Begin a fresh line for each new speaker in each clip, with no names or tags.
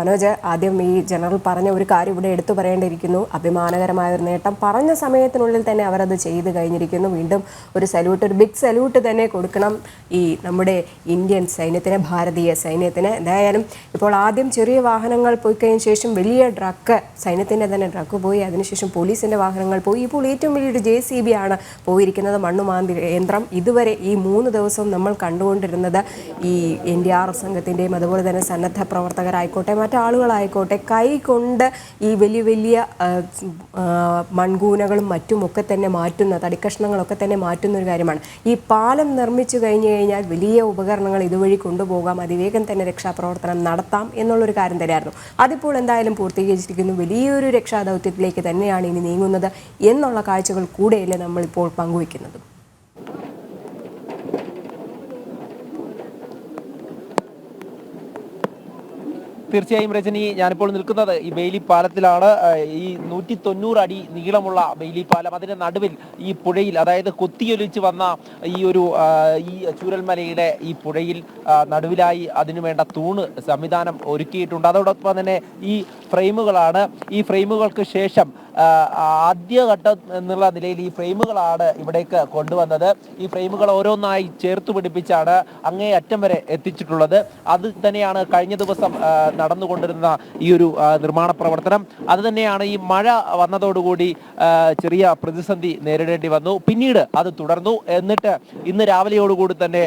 മനോജ്, ആദ്യം ഈ ജനറൽ പറഞ്ഞ ഒരു കാര്യം ഇവിടെ എടുത്തു പറയേണ്ടിയിരിക്കുന്നു. അഭിമാനകരമായ ഒരു നേട്ടം പറഞ്ഞ സമയത്തിനുള്ളിൽ തന്നെ അവരത് ചെയ്തു കഴിഞ്ഞിരിക്കുന്നു. വീണ്ടും ഒരു സല്യൂട്ട്, ഒരു ബിഗ് സല്യൂട്ട് തന്നെ കൊടുക്കണം ഈ നമ്മുടെ ഇന്ത്യൻ സൈന്യത്തിന്, ഭാരതീയ സൈന്യത്തിന്. എന്തായാലും ഇപ്പോൾ ആദ്യം ചെറിയ വാഹനങ്ങൾ പോയി കഴിഞ്ഞ ശേഷം വലിയ ട്രക്ക്, സൈന്യത്തിൻ്റെ തന്നെ ട്രക്ക് പോയി, അതിനുശേഷം പോലീസിൻ്റെ വാഹനങ്ങൾ പോയി, ഇപ്പോൾ ഏറ്റവും വലിയൊരു JCB ആണ് പോയിരിക്കുന്നത്, മണ്ണുമാന്തി യന്ത്രം. ഇതുവരെ ഈ 3 ദിവസവും നമ്മൾ കണ്ടുകൊണ്ടിരുന്നത് ഈ NDRF സംഘത്തിൻ്റെയും അതുപോലെ തന്നെ സന്നദ്ധ പ്രവർത്തകരായിക്കോട്ടെ മറ്റാളുകളായിക്കോട്ടെ കൈകൊണ്ട് ഈ വലിയ വലിയ മൺകൂനകളും മറ്റുമൊക്കെ തന്നെ മാറ്റുന്ന, തടിക്കഷ്ണങ്ങളൊക്കെ തന്നെ മാറ്റുന്ന ഒരു കാര്യമാണ്. ഈ പാലം നിർമ്മിച്ചു കഴിഞ്ഞു കഴിഞ്ഞാൽ വലിയ ഉപകരണങ്ങൾ ഇതുവഴി കൊണ്ടുപോകാം, അതിവേഗം തന്നെ രക്ഷാപ്രവർത്തനം നടത്താം എന്നുള്ളൊരു കാര്യം തന്നെയായിരുന്നു. അതിപ്പോൾ എന്തായാലും പൂർത്തീകരിച്ചിരിക്കുന്നു. വലിയൊരു രക്ഷാദൗത്യത്തിലേക്ക് തന്നെയാണ് ഇനി നീങ്ങുന്നത് എന്നുള്ള കാഴ്ചകൾ കൂടെയല്ലേ നമ്മളിപ്പോൾ പങ്കുവയ്ക്കുന്നത്.
തീർച്ചയായും രജനി, ഞാനിപ്പോൾ നിൽക്കുന്നത് ഈ ബെയിലി പാലത്തിലാണ്. ഈ 190 അടി നീളമുള്ള ബെയിലി പാലം, അതിന്റെ നടുവിൽ ഈ പുഴയിൽ, അതായത് കൊത്തിയൊലിച്ച് വന്ന ഈ ചൂരൽമലയുടെ ഈ പുഴയിൽ നടുവിലായി അതിനുവേണ്ട തൂണ് സംവിധാനം ഒരുക്കിയിട്ടുണ്ട്. അതോടൊപ്പം തന്നെ ഈ ഫ്രെയിമുകളാണ്. ഈ ഫ്രെയിമുകൾക്ക് ശേഷം ആദ്യഘട്ടം എന്നുള്ള നിലയിൽ ഈ ഫ്രെയിമുകളാണ് ഇവിടേക്ക് കൊണ്ടുവന്നത്. ഈ ഫ്രെയിമുകൾ ഓരോന്നായി ചേർത്ത് പിടിപ്പിച്ചാണ് അങ്ങേ അറ്റം വരെ എത്തിച്ചിട്ടുള്ളത്. അത് തന്നെയാണ് കഴിഞ്ഞ ദിവസം നടന്നുകൊണ്ടിരുന്ന ഈ ഒരു നിർമ്മാണ പ്രവർത്തനം. അത് തന്നെയാണ് ഈ മഴ വന്നതോടുകൂടി ചെറിയ പ്രതിസന്ധി നേരിടേണ്ടി വന്നു. പിന്നീട് അത് തുടർന്നു. എന്നിട്ട് ഇന്ന് രാവിലെയോടുകൂടി തന്നെ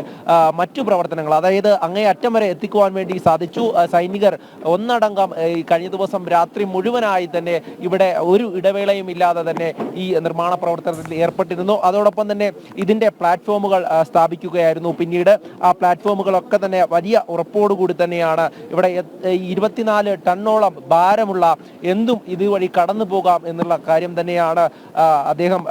മറ്റു പ്രവർത്തനങ്ങൾ, അതായത് അങ്ങേ അറ്റം വരെ എത്തിക്കുവാൻ വേണ്ടി സാധിച്ചു. സൈനികർ ഒന്നടങ്കം കഴിഞ്ഞ ദിവസം രാത്രി മുഴുവനായി തന്നെ ഇവിടെ ഒരു ഇടവേളയും ഇല്ലാതെ തന്നെ ഈ നിർമ്മാണ പ്രവർത്തനത്തിൽ ഏർപ്പെട്ടിരുന്നു. അതോടൊപ്പം തന്നെ ഇതിന്റെ പ്ലാറ്റ്ഫോമുകൾ സ്ഥാപിക്കുകയായിരുന്നു. പിന്നീട് ആ പ്ലാറ്റ്ഫോമുകളൊക്കെ തന്നെ വലിയ ഉറപ്പോടുകൂടി തന്നെയാണ് ഇവിടെ 24 ടണ്ണോളം ഭാരമുള്ള എന്തും ഇതുവഴി കടന്നു പോകാം എന്നുള്ള കാര്യം തന്നെയാണ് അദ്ദേഹം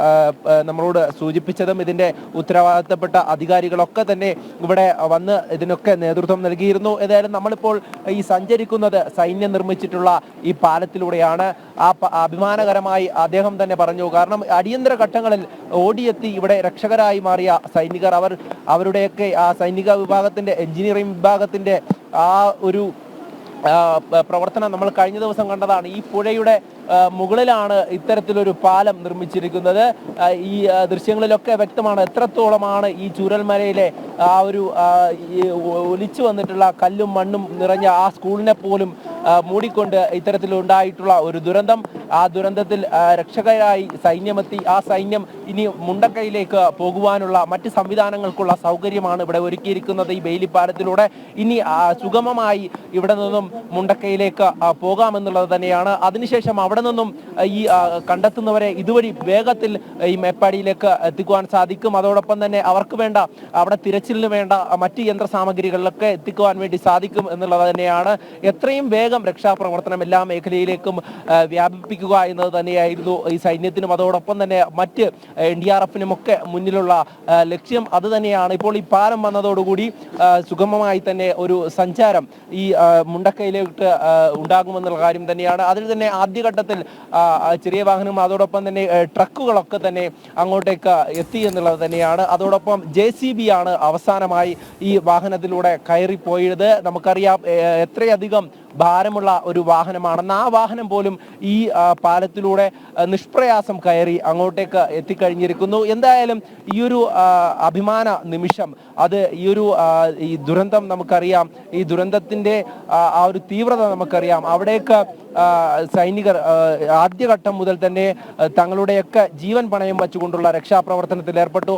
നമ്മളോട് സൂചിപ്പിച്ചതും. ഇതിന്റെ ഉത്തരവാദിത്തപ്പെട്ട അധികാരികളൊക്കെ തന്നെ ഇവിടെ വന്ന് ഇതിനൊക്കെ നേതൃത്വം നൽകിയിരുന്നു. ഏതായാലും നമ്മളിപ്പോൾ ഈ സഞ്ചരിക്കുന്നത് സൈന്യം നിർമ്മിച്ചിട്ടുള്ള ഈ പാലത്തിലൂടെയാണ്. ആ അഭിമാനകരമായി അദ്ദേഹം തന്നെ പറഞ്ഞു. കാരണം അടിയന്തര ഘട്ടങ്ങളിൽ ഓടിയെത്തി ഇവിടെ രക്ഷകരായി മാറിയ സൈനികർ, അവരുടെയൊക്കെ ആ സൈനിക വിഭാഗത്തിന്റെ, എഞ്ചിനീയറിംഗ് വിഭാഗത്തിന്റെ ആ ഒരു പ്രവർത്തനം നമ്മൾ കഴിഞ്ഞ ദിവസം കണ്ടതാണ്. ഈ പുഴയുടെ മുകളിലാണ് ഇത്തരത്തിലൊരു പാലം നിർമ്മിച്ചിരിക്കുന്നത്. ഈ ദൃശ്യങ്ങളിലൊക്കെ വ്യക്തമാണ് എത്രത്തോളമാണ് ഈ ചൂരൽമലയിലെ ആ ഒരു ഒലിച്ചു വന്നിട്ടുള്ള കല്ലും മണ്ണും നിറഞ്ഞ ആ സ്കൂളിനെ പോലും മൂടിക്കൊണ്ട് ഇത്തരത്തിലുണ്ടായിട്ടുള്ള ഒരു ദുരന്തം. ആ ദുരന്തത്തിൽ രക്ഷകരായി സൈന്യമെത്തി. ആ സൈന്യം ഇനി മുണ്ടക്കൈയിലേക്ക് പോകുവാനുള്ള മറ്റ് സംവിധാനങ്ങൾക്കുള്ള സൗകര്യമാണ് ഇവിടെ ഒരുക്കിയിരിക്കുന്നത് ഈ ബെയിലി പാലത്തിലൂടെ. ഇനി സുഗമമായി ഇവിടെ നിന്നും മുണ്ടക്കൈയിലേക്ക് പോകാമെന്നുള്ളത് തന്നെയാണ്. അതിനുശേഷം അവിടെ നിന്നും ഈ കണ്ടെത്തുന്നവരെ ഇതുവഴി വേഗത്തിൽ ഈ മേപ്പാടിയിലേക്ക് എത്തിക്കുവാൻ സാധിക്കും. അതോടൊപ്പം തന്നെ അവർക്ക് വേണ്ട, അവിടെ തിരച്ചിലിന് വേണ്ട മറ്റ് യന്ത്ര സാമഗ്രികളിലൊക്കെ എത്തിക്കുവാൻ വേണ്ടി സാധിക്കും എന്നുള്ളത് തന്നെയാണ്. എത്രയും വേഗം രക്ഷാപ്രവർത്തനം എല്ലാ മേഖലയിലേക്കും വ്യാപിപ്പിക്കുക എന്നത് തന്നെയായിരുന്നു ഈ സൈന്യത്തിനും അതോടൊപ്പം തന്നെ മറ്റ് NDRFനും ഒക്കെ മുന്നിലുള്ള ലക്ഷ്യം. അത് തന്നെയാണ്. ഇപ്പോൾ ഈ പാലം വന്നതോടുകൂടി സുഗമമായി തന്നെ ഒരു സഞ്ചാരം ഈ മുണ്ടക്കൈയിലേക്ക് ഉണ്ടാകുമെന്നുള്ള കാര്യം തന്നെയാണ്. അതിൽ തന്നെ ആദ്യഘട്ടത്തിൽ ചെറിയ വാഹനം അതോടൊപ്പം തന്നെ ട്രക്കുകളൊക്കെ തന്നെ അങ്ങോട്ടേക്ക് എത്തി എന്നുള്ളത് തന്നെയാണ്. അതോടൊപ്പം JCB ആണ് അവസാനമായി ഈ വാഹനത്തിലൂടെ കയറിപ്പോയത്. നമുക്കറിയാം എത്രയധികം ഭാരമുള്ള ഒരു വാഹനമാണെന്ന്. ആ വാഹനം പോലും ഈ പാലത്തിലൂടെ നിഷ്പ്രയാസം കയറി അങ്ങോട്ടേക്ക് എത്തിക്കഴിഞ്ഞിരിക്കുന്നു. എന്തായാലും ഈ ഒരു അഭിമാന നിമിഷം, അത് ഈ ദുരന്തം നമുക്കറിയാം, ഈ ദുരന്തത്തിന്റെ ആ ഒരു തീവ്രത നമുക്കറിയാം. അവിടേക്ക് സൈനികർ ആദ്യഘട്ടം മുതൽ തന്നെ തങ്ങളുടെയൊക്കെ ജീവൻ പണയം വച്ചുകൊണ്ടുള്ള രക്ഷാപ്രവർത്തനത്തിൽ ഏർപ്പെട്ടു.